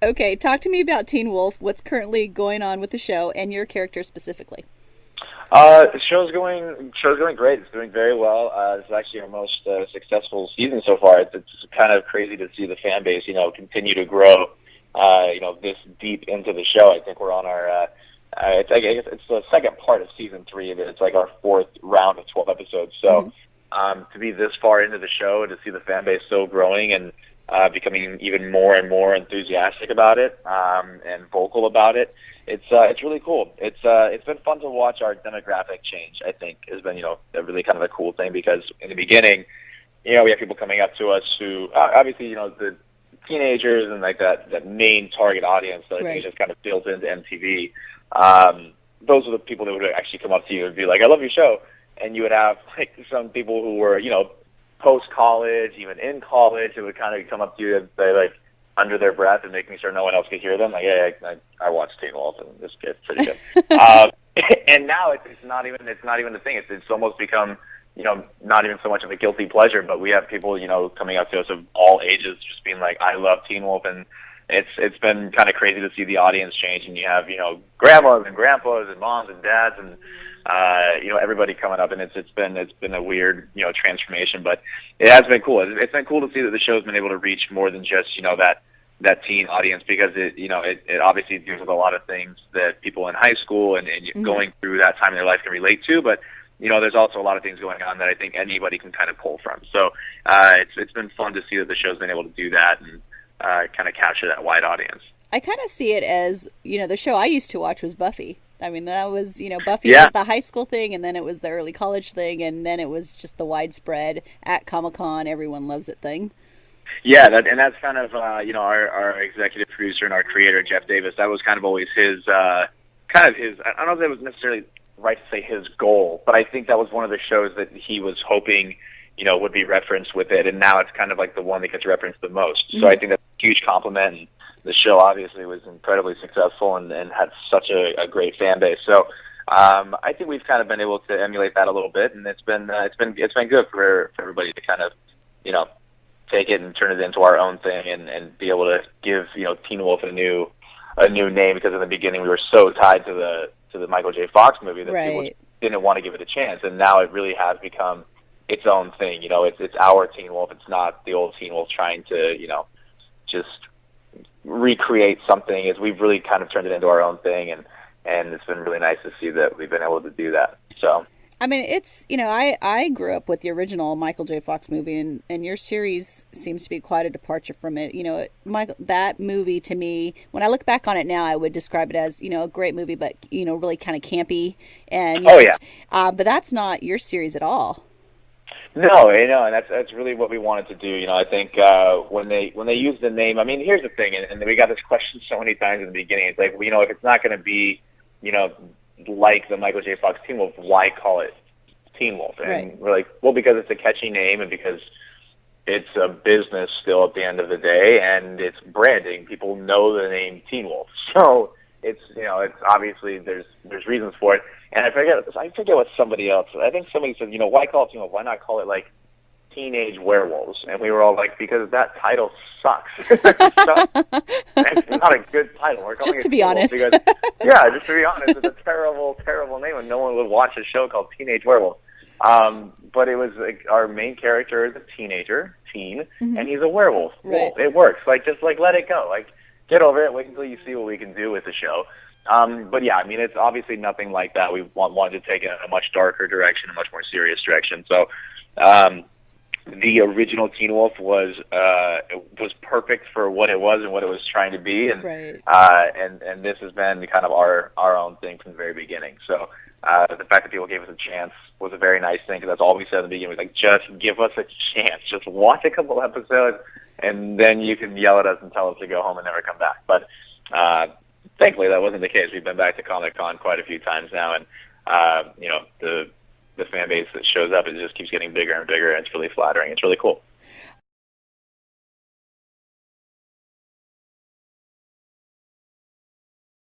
Okay, talk to me about Teen Wolf. What's currently going on with the show and your character specifically? The show's going great. It's doing very well. It's actually our most successful season so far. It's kind of crazy to see the fan base, continue to grow, this deep into the show. I think we're on our, I guess it's the second part of season 3, but it's like our fourth round of 12 episodes. So, to be this far into the show and to see the fan base still growing and becoming even more and more enthusiastic about it, and vocal about it, it's really cool. It's been fun to watch our demographic change. I think has been a really kind of a cool thing because in the beginning, we have people coming up to us who obviously the teenagers and like that main target audience that I think is just kind of built into MTV. Those are the people that would actually come up to you and be like, "I love your show," and you would have like some people who were post college, even in college, who would kind of come up to you and say like, under their breath and making sure no one else could hear them. Like, yeah, I watched Teen Wolf and this gets pretty good. And now it's not even the thing. It's almost become not even so much of a guilty pleasure, but we have people coming up to us of all ages, just being like, I love Teen Wolf, and it's been kind of crazy to see the audience change. And you have grandmas and grandpas and moms and dads and everybody coming up, and it's been a weird transformation, but it has been cool. It's been cool to see that the show's been able to reach more than just that teen audience, because it obviously deals with a lot of things that people in high school and going through that time in their life can relate to, but there's also a lot of things going on that I think anybody can kind of pull from. So it's been fun to see that the show's been able to do that and kind of capture that wide audience. I kind of see it as, the show I used to watch was Buffy. I mean, that was, Buffy was the high school thing, and then it was the early college thing, and then it was just the widespread at Comic-Con, everyone loves it thing. Yeah, that's kind of, our executive producer and our creator, Jeff Davis, that was kind of always his, I don't know if that was necessarily right to say his goal, but I think that was one of the shows that he was hoping, would be referenced with it, and now it's kind of like the one that gets referenced the most. So I think that's a huge compliment, and the show obviously was incredibly successful and had such a great fan base. So I think we've kind of been able to emulate that a little bit, and it's been good for everybody to kind of take it and turn it into our own thing and be able to give Teen Wolf a new name, because in the beginning we were so tied to the Michael J. Fox movie that people didn't want to give it a chance, and now it really has become its own thing. It's our Teen Wolf. It's not the old Teen Wolf trying to just recreate something. As we've really kind of turned it into our own thing, and it's been really nice to see that we've been able to do that. So I mean, it's I grew up with the original Michael J. Fox movie, and your series seems to be quite a departure from it. That movie, to me, when I look back on it now, I would describe it as a great movie, but really kind of campy. And but that's not your series at all. No, and that's really what we wanted to do. I think when they use the name, I mean, here's the thing, and we got this question so many times in the beginning. It's like, if it's not going to be, like the Michael J. Fox Teen Wolf, why call it Teen Wolf? And we're like, well, because it's a catchy name, and because it's a business still at the end of the day, and it's branding. People know the name Teen Wolf, so it's obviously there's reasons for it. And I forget what somebody else. I think somebody said, why call it Teen Wolf? Why not call it like Teenage Werewolves? And we were all like, because that title sucks. It's not a good title. We're calling just it to be honest. Because, just to be honest, it's a terrible, terrible name, and no one would watch a show called Teenage Werewolves. But it was like, our main character is a teen, and he's a werewolf. Right. Well, it works. Just let it go. Get over it. Wait until you see what we can do with the show. But yeah, I mean, it's obviously nothing like that. We wanted to take it in a much darker direction, a much more serious direction. So, the original Teen Wolf was perfect for what it was and what it was trying to be, and and this has been kind of our own thing from the very beginning. So, the fact that people gave us a chance was a very nice thing, because that's all we said in the beginning. Was like, just give us a chance, just watch a couple episodes, and then you can yell at us and tell us to go home and never come back. But thankfully, that wasn't the case. We've been back to Comic-Con quite a few times now, and the fan base that shows up, it just keeps getting bigger and bigger, and it's really flattering. It's really cool.